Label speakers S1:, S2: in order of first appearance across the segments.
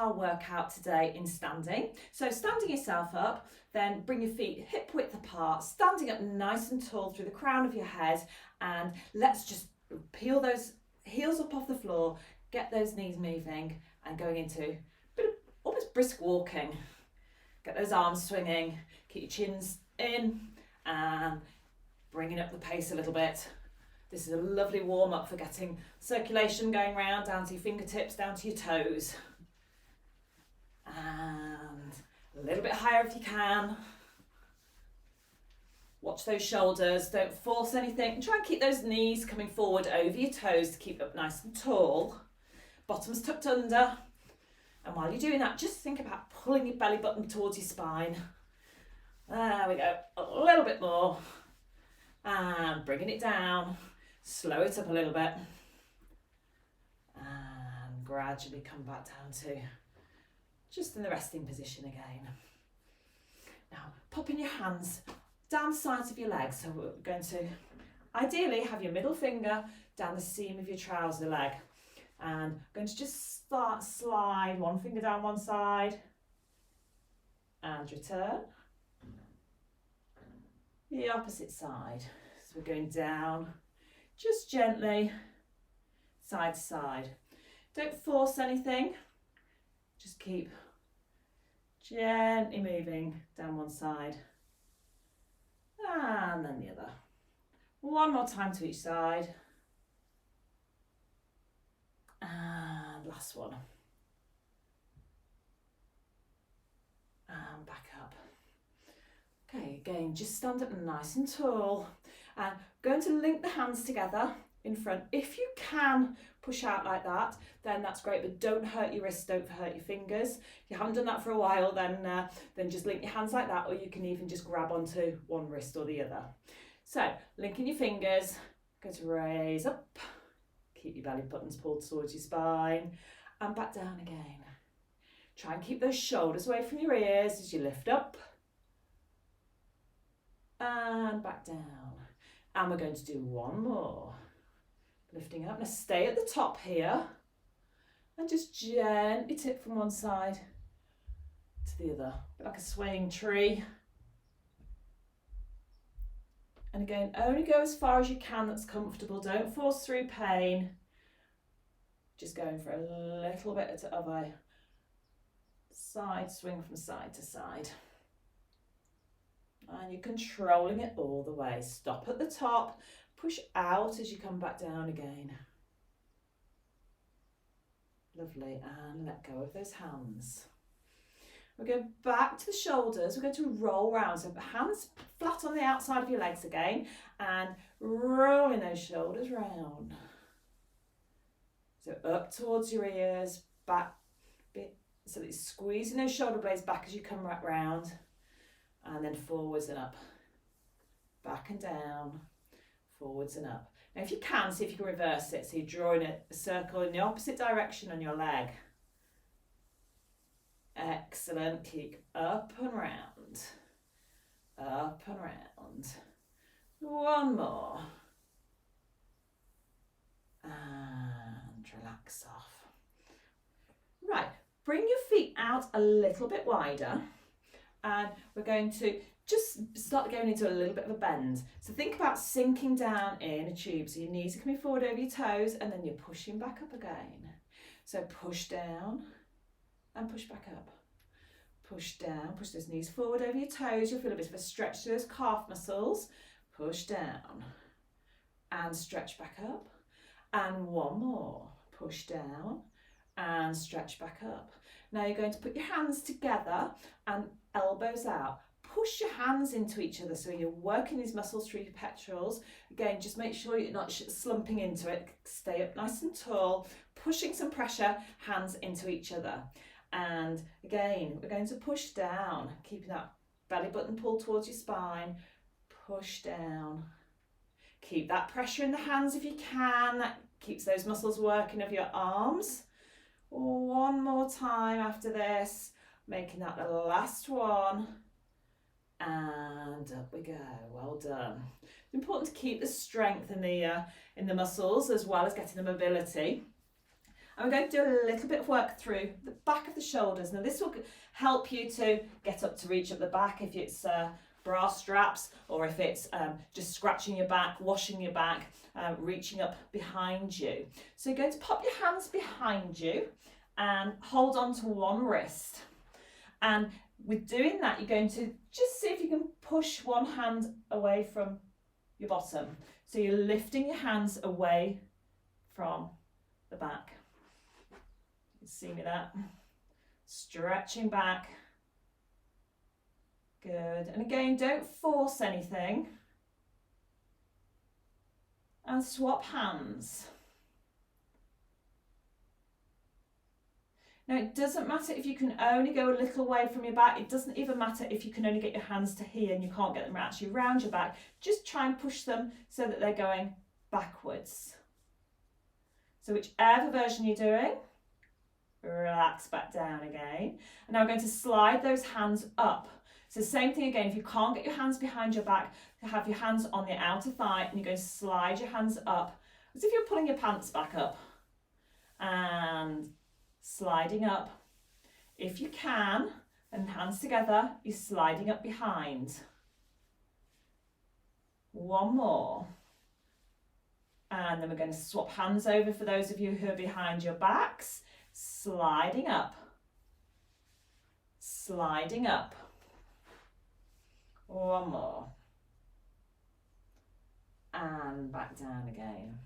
S1: our workout today in standing. So standing yourself up, then bring your feet hip width apart, standing up nice and tall through the crown of your head, and let's just peel those heels up off the floor, get those knees moving and going into a bit of almost brisk walking. Get those arms swinging, keep your chins in and bringing up the pace a little bit. This is a lovely warm up for getting circulation going round down to your fingertips, down to your toes. And a little bit higher if you can. Watch those shoulders, don't force anything. Try and keep those knees coming forward over your toes to keep up nice and tall. Bottom's tucked under. And while you're doing that, just think about pulling your belly button towards your spine. There we go, a little bit more. And bringing it down, slow it up a little bit. And gradually come back down to just in the resting position again. Now, popping your hands down the sides of your legs. So we're going to ideally have your middle finger down the seam of your trouser leg. And going to just slide one finger down one side and return. The opposite side. So we're going down just gently, side to side. Don't force anything. Just keep gently moving down one side and then the other. One more time to each side. And last one. And back up. Okay, again, just stand up nice and tall. And going to link the hands together in front. If you can push out like that, then that's great, but don't hurt your wrists, don't hurt your fingers. If you haven't done that for a while, then just link your hands like that, or you can even just grab onto one wrist or the other. So, linking your fingers, go to raise up. Keep your belly buttons pulled towards your spine and back down again. Try and keep those shoulders away from your ears as you lift up and back down. And we're going to do one more. Lifting up. Now stay at the top here and just gently tip from one side to the other, like a swaying tree. And again, only go as far as you can that's comfortable. Don't force through pain. Just going for a little bit of a side swing from side to side. And you're controlling it all the way. Stop at the top, push out as you come back down again. Lovely, and let go of those hands. We're going back to the shoulders. We're going to roll round. So hands flat on the outside of your legs again and rolling those shoulders round. So up towards your ears, back, so that you're squeezing those shoulder blades back as you come right round. And then forwards and up. Back and down, forwards and up. Now if you can, see if you can reverse it. So you're drawing a circle in the opposite direction on your leg. Excellent. Keep up and round. Up and round. One more. And relax off. Right, bring your feet out a little bit wider. And we're going to just start going into a little bit of a bend. So think about sinking down in a tube. So your knees are coming forward over your toes and then you're pushing back up again. So push down and push back up. Push down, push those knees forward over your toes. You'll feel a bit of a stretch to those calf muscles. Push down and stretch back up. And one more. Push down and stretch back up. Now you're going to put your hands together and elbows out. Push your hands into each other so you're working these muscles through your pectorals. Again, just make sure you're not slumping into it. Stay up nice and tall, pushing some pressure, hands into each other. And again, we're going to push down, keeping that belly button pulled towards your spine. Push down. Keep that pressure in the hands if you can. That keeps those muscles working of your arms. One more time after this, making that the last one. And up we go. Well done. It's important to keep the strength in the muscles as well as getting the mobility. And we're going to do a little bit of work through the back of the shoulders. Now this will help you to get up to reach up the back if it's bra straps, or if it's just scratching your back, washing your back, reaching up behind you. So you're going to pop your hands behind you and hold on to one wrist. And with doing that, you're going to just see if you can push one hand away from your bottom. So you're lifting your hands away from the back. You see me that? Stretching back. Good. And again, don't force anything. And swap hands. Now, it doesn't matter if you can only go a little away from your back. It doesn't even matter if you can only get your hands to here and you can't get them actually round your back. Just try and push them so that they're going backwards. So whichever version you're doing, relax back down again. And now we're going to slide those hands up. So same thing again, if you can't get your hands behind your back, to have your hands on the outer thigh, and you're going to slide your hands up as if you're pulling your pants back up. And sliding up. If you can, and hands together, you're sliding up behind. One more. And then we're going to swap hands over for those of you who are behind your backs. Sliding up. Sliding up. One more. And back down again.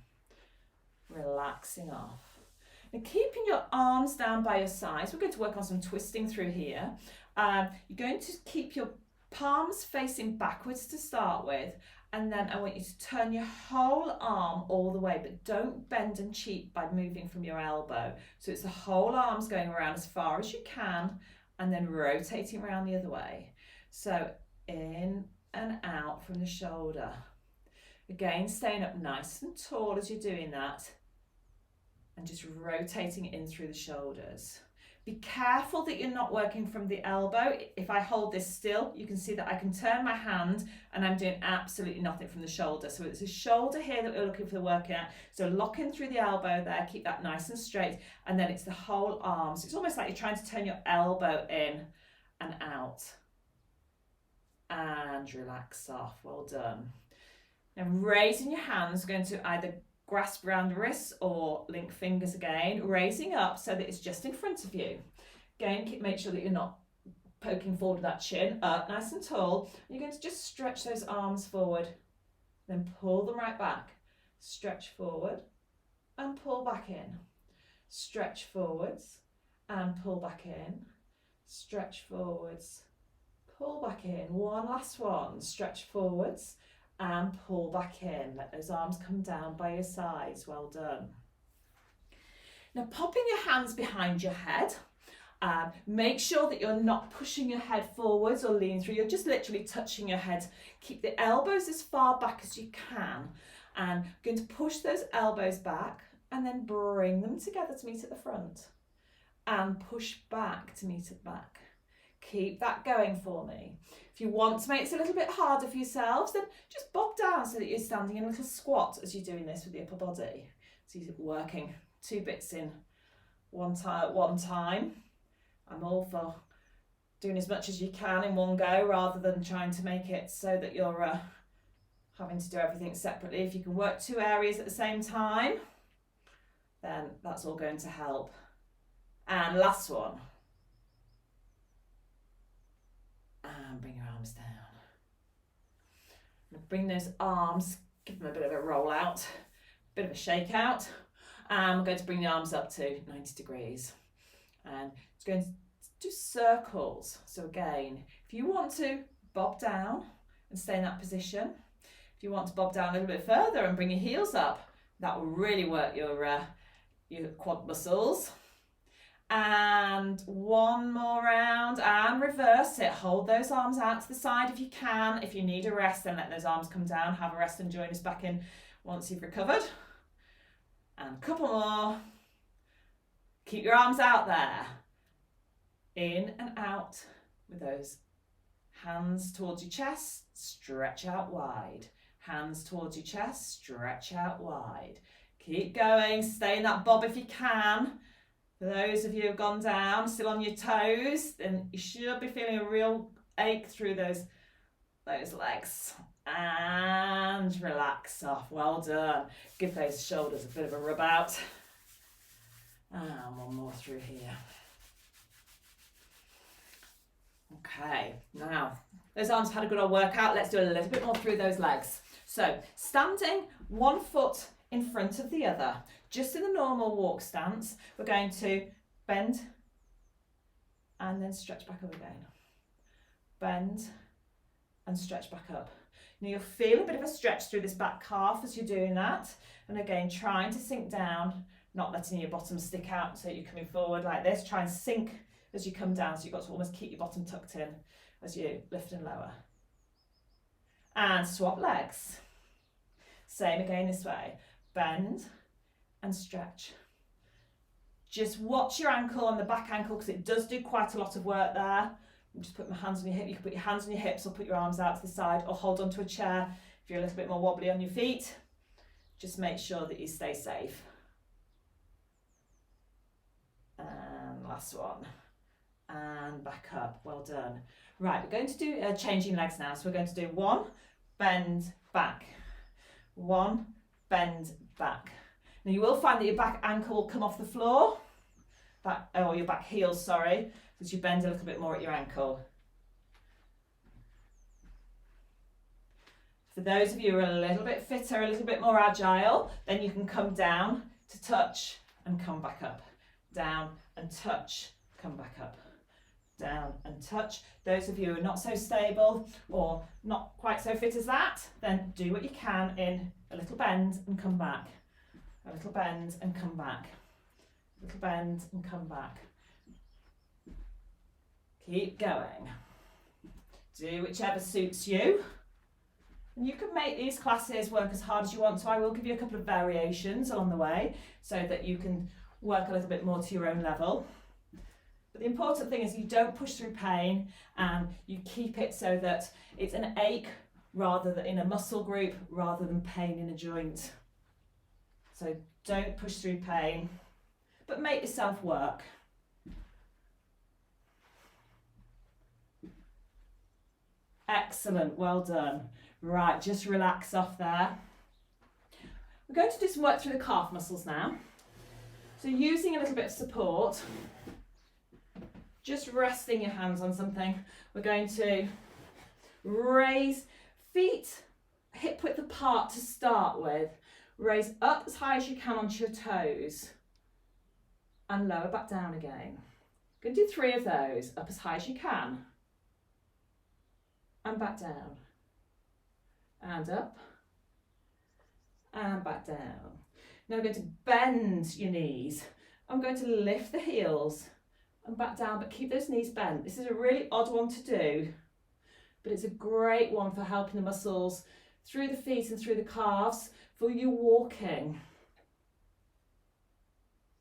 S1: Relaxing off. Now, keeping your arms down by your sides, we're going to work on some twisting through here. You're going to keep your palms facing backwards to start with, and then I want you to turn your whole arm all the way, but don't bend and cheat by moving from your elbow. So it's the whole arms going around as far as you can, and then rotating around the other way. So in and out from the shoulder. Again, staying up nice and tall as you're doing that. And just rotating in through the shoulders. Be careful that you're not working from the elbow. If I hold this still, you can see that I can turn my hand and I'm doing absolutely nothing from the shoulder. So it's the shoulder here that we're looking for the work at. So lock in through the elbow there, keep that nice and straight. And then it's the whole arm. So it's almost like you're trying to turn your elbow in and out. And relax off, well done. Now raising your hands, going to either grasp around the wrists or link fingers again, raising up so that it's just in front of you. Again, make sure that you're not poking forward with that chin, up nice and tall. You're going to just stretch those arms forward, then pull them right back. Stretch forward and pull back in. Stretch forwards and pull back in. Stretch forwards, pull back in. One last one, stretch forwards and pull back in. Let those arms come down by your sides. Well done. Now popping your hands behind your head. Make sure that you're not pushing your head forwards or leaning through. You're just literally touching your head. Keep the elbows as far back as you can. And you're going to push those elbows back and then bring them together to meet at the front. And push back to meet at the back. Keep that going for me. If you want to make it a little bit harder for yourselves, then just bob down so that you're standing in a little squat as you're doing this with the upper body. So you're working two bits in one time. I'm all for doing as much as you can in one go rather than trying to make it so that you're having to do everything separately. If you can work two areas at the same time, then that's all going to help. And last one. And bring your arms down. Bring those arms, give them a bit of a roll out, bit of a shake out. And we're going to bring the arms up to 90 degrees. And it's going to do circles. So again, if you want to bob down and stay in that position, if you want to bob down a little bit further and bring your heels up, that will really work your quad muscles. And one more round and reverse it. Hold those arms out to the side if you can. If you need a rest, then let those arms come down. Have a rest and join us back in once you've recovered. And a couple more. Keep your arms out there. In and out with those hands towards your chest. Stretch out wide. Hands towards your chest. Stretch out wide. Keep going, stay in that bob if you can. For those of you who've gone down, still on your toes, then you should be feeling a real ache through those legs. And relax off, well done. Give those shoulders a bit of a rub out. And one more through here. Okay, now those arms have had a good old workout. Let's do a little bit more through those legs. So standing, one foot in front of the other, just in the normal walk stance, we're going to bend and then stretch back up again. Bend and stretch back up. Now you'll feel a bit of a stretch through this back calf as you're doing that. And again, trying to sink down, not letting your bottom stick out so you're coming forward like this. Try and sink as you come down, so you've got to almost keep your bottom tucked in as you lift and lower. And swap legs. Same again this way. Bend and stretch. Just watch your ankle on the back ankle because it does do quite a lot of work there. Just put my hands on your hip. You can put your hands on your hips or put your arms out to the side or hold onto a chair if you're a little bit more wobbly on your feet. Just make sure that you stay safe. And last one. And back up. Well done. Right, we're going to do changing legs now. So we're going to do one, bend, back. One, bend, back. Now you will find that your back ankle will come off the floor, or your back heel, sorry, as you bend a little bit more at your ankle. For those of you who are a little bit fitter, a little bit more agile, then you can come down to touch and come back up. Down and touch, come back up. Down and touch. Those of you who are not so stable or not quite so fit as that, then do what you can in a little bend and come back. A little bend and come back. A little bend and come back. Keep going. Do whichever suits you. And you can make these classes work as hard as you want, so I will give you a couple of variations along the way so that you can work a little bit more to your own level. But the important thing is you don't push through pain and you keep it so that it's an ache rather than in a muscle group rather than pain in a joint. So don't push through pain, but make yourself work. Excellent, well done. Right, just relax off there. We're going to do some work through the calf muscles now. So using a little bit of support, just resting your hands on something. We're going to raise feet hip width apart to start with. Raise up as high as you can onto your toes and lower back down again. Going to do 3 of those, up as high as you can and back down and up and back down. Now we're going to bend your knees. I'm going to lift the heels and back down, but keep those knees bent. This is a really odd one to do, but it's a great one for helping the muscles through the feet and through the calves for you walking.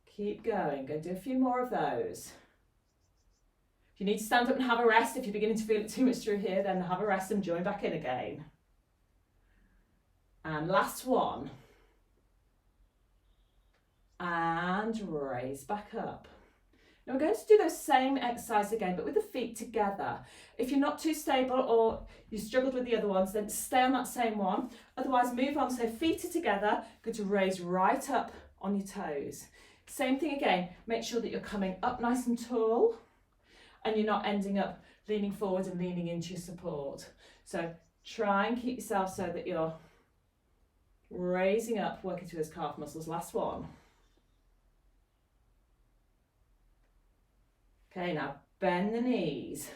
S1: Keep going. Go do a few more of those. If you need to stand up and have a rest, if you're beginning to feel it too much through here, then have a rest and join back in again. And last one. And raise back up. Now we're going to do those same exercises again, but with the feet together. If you're not too stable or you struggled with the other ones, then stay on that same one. Otherwise, move on. So feet are together. Good to raise right up on your toes. Same thing again. Make sure that you're coming up nice and tall and you're not ending up leaning forward and leaning into your support. So try and keep yourself so that you're raising up, working through those calf muscles. Last one. Okay, now bend the knees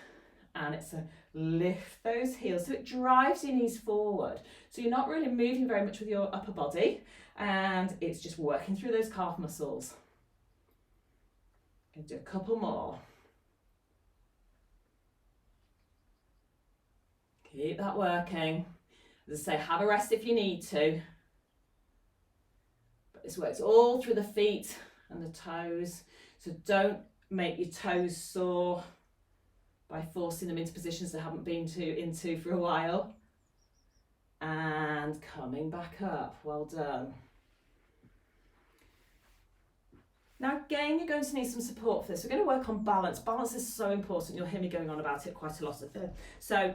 S1: and it's a lift those heels so it drives your knees forward. So you're not really moving very much with your upper body and it's just working through those calf muscles. Going to do a couple more. Keep that working. As I say, have a rest if you need to. But this works all through the feet and the toes. So don't make your toes sore by forcing them into positions they haven't been into for a while. And coming back up. Well done. Now again, you're going to need some support for this. We're going to work on balance. Balance is so important. You'll hear me going on about it quite a lot. So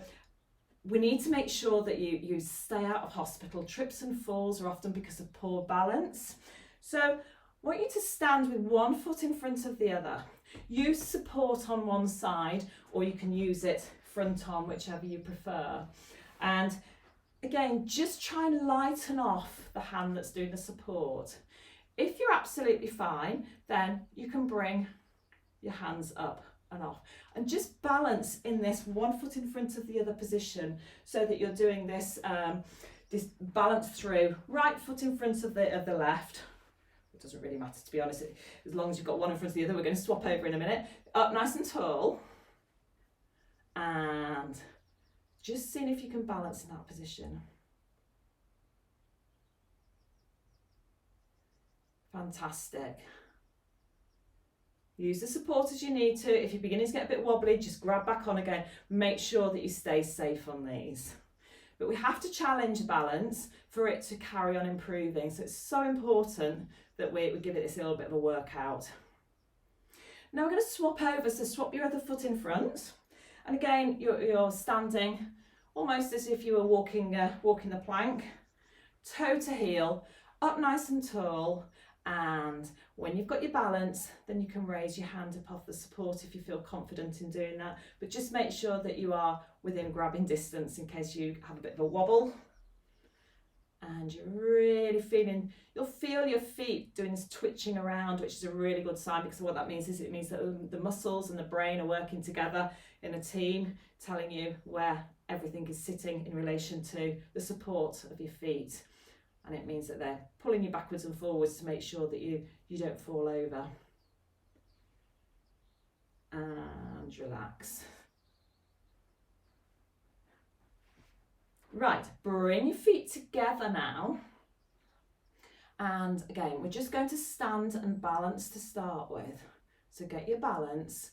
S1: we need to make sure that you stay out of hospital. Trips and falls are often because of poor balance. So I want you to stand with one foot in front of the other. Use support on one side, or you can use it front on, whichever you prefer. And again, just try and lighten off the hand that's doing the support. If you're absolutely fine, then you can bring your hands up and off. And just balance in this one foot in front of the other position, so that you're doing this, this balance through. Right foot in front of the left. It doesn't really matter, to be honest, as long as you've got one in front of the other. We're going to swap over in a minute. Up nice and tall. And just seeing if you can balance in that position. Fantastic. Use the support as you need to. If you're beginning to get a bit wobbly, just grab back on again. Make sure that you stay safe on these. But we have to challenge balance for it to carry on improving. So it's so important that we give it this little bit of a workout. Now we're going to swap over. So swap your other foot in front. And again, you're standing almost as if you were walking the plank. Toe to heel, up nice and tall. And when you've got your balance, then you can raise your hand up off the support if you feel confident in doing that. But just make sure that you are within grabbing distance in case you have a bit of a wobble. And you're really feeling, you'll feel your feet doing this twitching around, which is a really good sign, because what that means is it means that the muscles and the brain are working together in a team, telling you where everything is sitting in relation to the support of your feet. And it means that they're pulling you backwards and forwards to make sure that you don't fall over. And relax. Right, bring your feet together now. And again, we're just going to stand and balance to start with. So get your balance.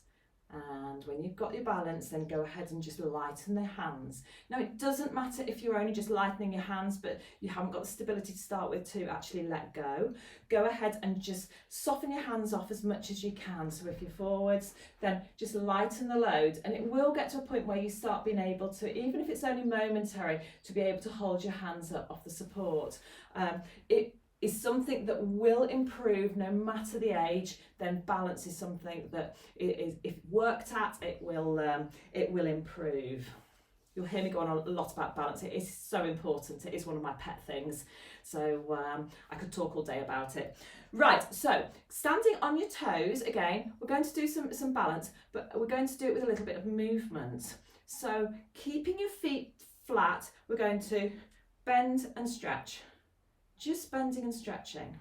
S1: And when you've got your balance, then go ahead and just lighten the hands. Now, it doesn't matter if you're only just lightening your hands, but you haven't got the stability to start with to actually let go. Go ahead and just soften your hands off as much as you can. So if you're forwards, then just lighten the load. And it will get to a point where you start being able to, even if it's only momentary, to be able to hold your hands up off the support. It is something that will improve no matter the age. Then balance is something that if worked at, it will improve. You'll hear me go on a lot about balance. It is so important. It is one of my pet things. So I could talk all day about it. Right, so standing on your toes, again, we're going to do some balance, but we're going to do it with a little bit of movement. So keeping your feet flat, we're going to bend and stretch. Just bending and stretching.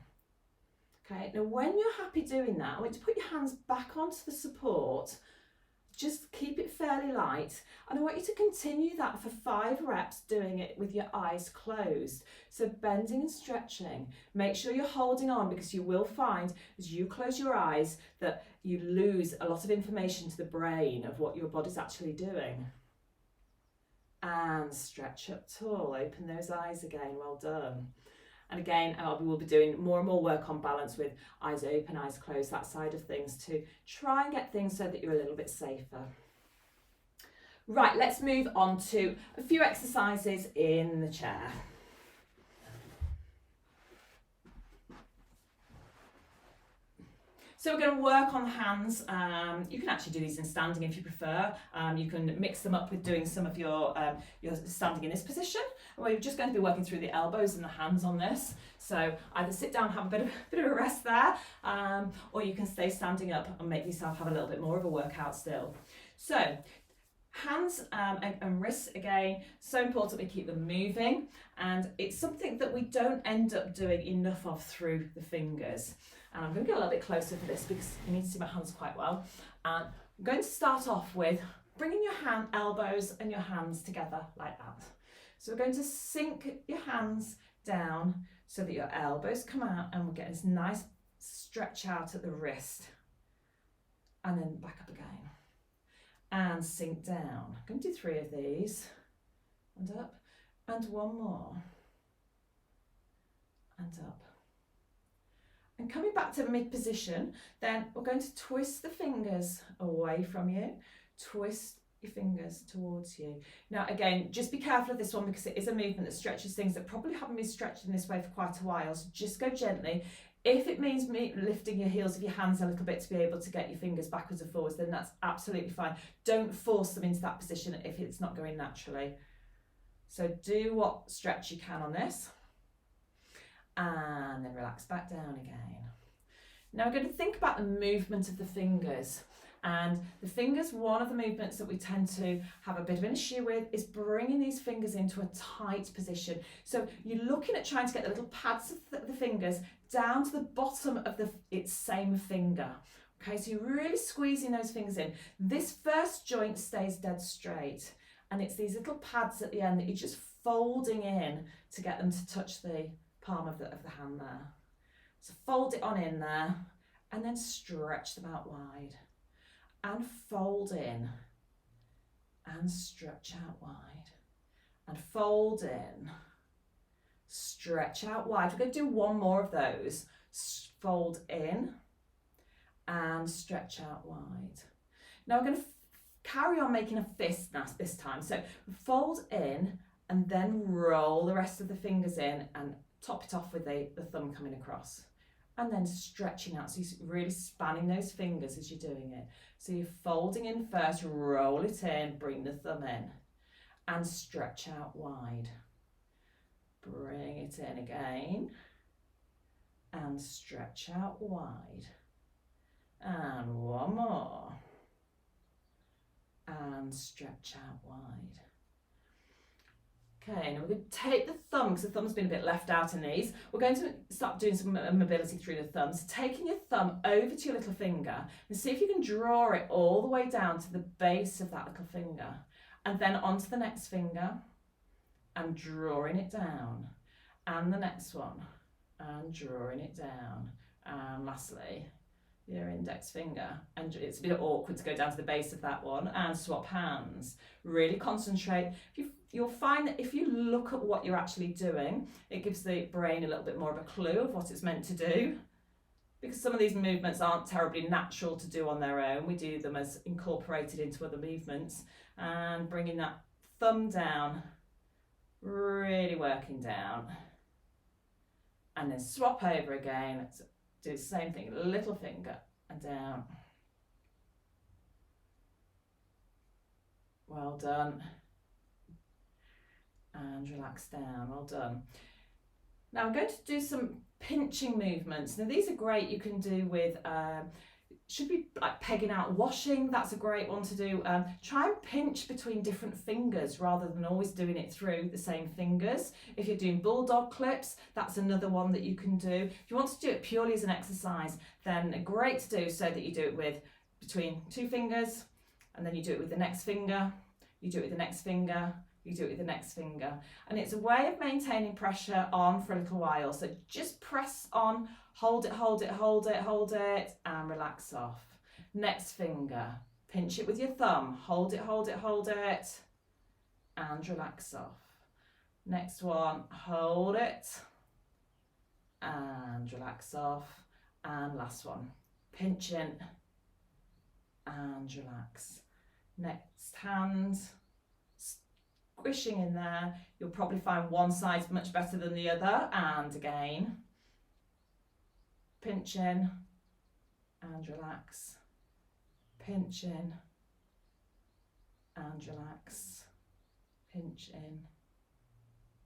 S1: Okay, now when you're happy doing that, I want you to put your hands back onto the support. Just keep it fairly light. And I want you to continue that for 5 reps, doing it with your eyes closed. So bending and stretching. Make sure you're holding on, because you will find as you close your eyes that you lose a lot of information to the brain of what your body's actually doing. And stretch up tall. Open those eyes again. Well done. And again, we will be doing more and more work on balance with eyes open, eyes closed, that side of things, to try and get things so that you're a little bit safer. Right, let's move on to a few exercises in the chair. So we're going to work on the hands. You can actually do these in standing if you prefer. You can mix them up with doing some of your standing in this position. We're just going to be working through the elbows and the hands on this. So either sit down, have a bit of a rest there, or you can stay standing up and make yourself have a little bit more of a workout still. So hands and wrists, again, so important we keep them moving, and it's something that we don't end up doing enough of through the fingers. And I'm going to get a little bit closer for this because you need to see my hands quite well. And I'm going to start off with bringing your elbows and your hands together like that. So we're going to sink your hands down so that your elbows come out, and we're getting this nice stretch out at the wrist. And then back up again. And sink down. I'm going to do 3 of these. And up. And 1 more. And up. And coming back to mid position, then we're going to twist the fingers away from you, twist your fingers towards you. Now again, just be careful of this one because it is a movement that stretches things that probably haven't been stretched in this way for quite a while, so just go gently. If it means lifting your heels of your hands a little bit to be able to get your fingers backwards and forwards, then that's absolutely fine. Don't force them into that position if it's not going naturally. So do what stretch you can on this. And then relax back down again. Now we're going to think about the movement of the fingers. And the fingers, one of the movements that we tend to have a bit of an issue with is bringing these fingers into a tight position. So you're looking at trying to get the little pads of the fingers down to the bottom of its same finger. Okay, so you're really squeezing those fingers in. This first joint stays dead straight, and it's these little pads at the end that you're just folding in to get them to touch the palm of the hand there. So fold it on in there, and then stretch them out wide. And fold in, and stretch out wide, and fold in, stretch out wide. We're going to do one more of those. Fold in, and stretch out wide. Now we're going to carry on making a fist this time. So fold in, and then roll the rest of the fingers in, and top it off with the thumb coming across. And then stretching out, so you're really spanning those fingers as you're doing it. So you're folding in first, roll it in, bring the thumb in, and stretch out wide. Bring it in again, and stretch out wide. And one more, and stretch out wide. Okay, now we're going to take the thumb, because the thumb's been a bit left out in these. We're going to start doing some mobility through the thumb. So taking your thumb over to your little finger and see if you can draw it all the way down to the base of that little finger. And then onto the next finger and drawing it down. And the next one and drawing it down. And lastly, your index finger, and it's a bit awkward to go down to the base of that one, and swap hands. Really concentrate. You'll find that if you look at what you're actually doing, it gives the brain a little bit more of a clue of what it's meant to do, because some of these movements aren't terribly natural to do on their own. We do them as incorporated into other movements, and bringing that thumb down, really working down, and then swap over again. Do the same thing, little finger and down. Well done. And relax down, well done. Now I'm going to do some pinching movements. Now these are great, you can do with, should be like pegging out washing, that's a great one to do. Try and pinch between different fingers rather than always doing it through the same fingers. If you're doing bulldog clips, that's another one that you can do. If you want to do it purely as an exercise, then great to do so that you do it with between two fingers, and then you do it with the next finger, you do it with the next finger, you do it with the next finger. And it's a way of maintaining pressure on for a little while. So just press on, hold it, hold it, hold it, hold it, and relax off. Next finger, pinch it with your thumb, hold it, hold it, hold it, and relax off. Next one, hold it, and relax off. And last one, pinch in, and relax. Next hand, squishing in there. You'll probably find one side's much better than the other, and again, pinch in and relax, pinch in and relax, pinch in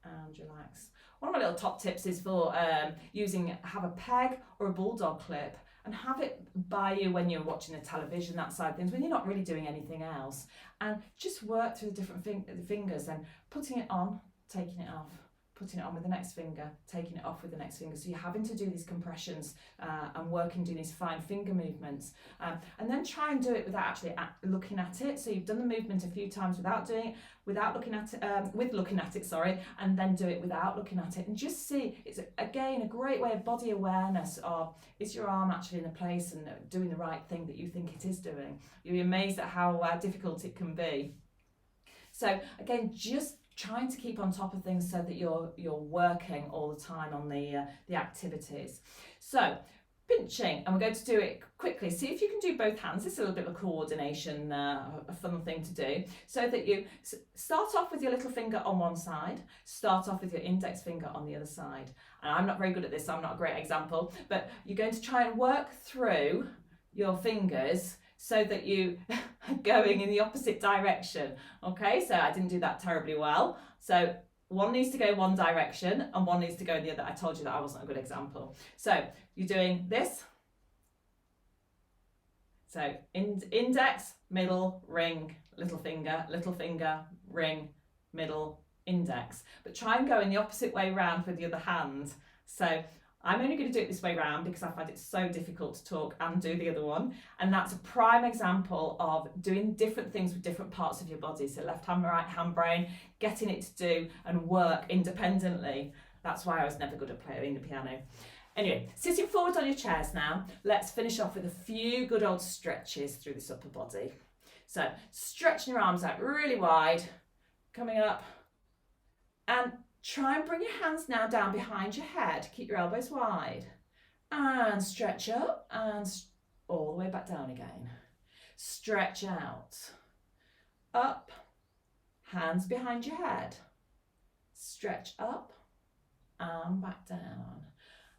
S1: and relax. One of my little top tips is for have a peg or a bulldog clip and have it by you when you're watching the television, that side of things, when you're not really doing anything else. And just work through the different fingers and putting it on, taking it off, putting it on with the next finger, taking it off with the next finger. So you're having to do these compressions and working, doing these fine finger movements. And then try and do it without actually looking at it. So you've done the movement a few times without doing it, without looking at it, with looking at it, sorry, and then do it without looking at it. And just see, it's again a great way of body awareness of, is your arm actually in a place and doing the right thing that you think it is doing? You'll be amazed at how difficult it can be. So again, just trying to keep on top of things so that you're working all the time on the activities. So pinching, and we're going to do it quickly. See if you can do both hands. This is a little bit of a coordination, a fun thing to do, so that you start off with your little finger on one side, start off with your index finger on the other side. And I'm not very good at this, so I'm not a great example, but you're going to try and work through your fingers so that you are going in the opposite direction. Okay, so I didn't do that terribly well. So one needs to go one direction and one needs to go in the other. I told you that I wasn't a good example. So you're doing this. So index, middle, ring, little finger, ring, middle, index. But try and go in the opposite way round with the other hand. So I'm only going to do it this way round because I find it so difficult to talk and do the other one. And that's a prime example of doing different things with different parts of your body. So left hand, right hand brain, getting it to do and work independently. That's why I was never good at playing the piano. Anyway, sitting forward on your chairs now, let's finish off with a few good old stretches through this upper body. So stretching your arms out really wide, coming up, and try and bring your hands now down behind your head. Keep your elbows wide. And stretch up and all the way back down again. Stretch out. Up. Hands behind your head. Stretch up and back down.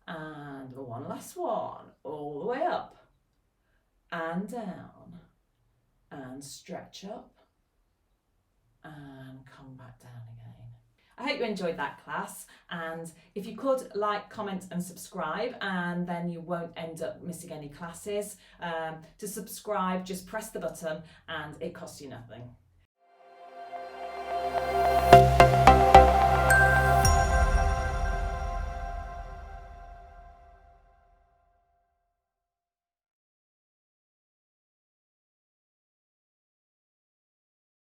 S1: And one last one. All the way up and down. And stretch up and come back down again. I hope you enjoyed that class, and if you could like, comment and subscribe, and then you won't end up missing any classes. To subscribe, just press the button and it costs you nothing.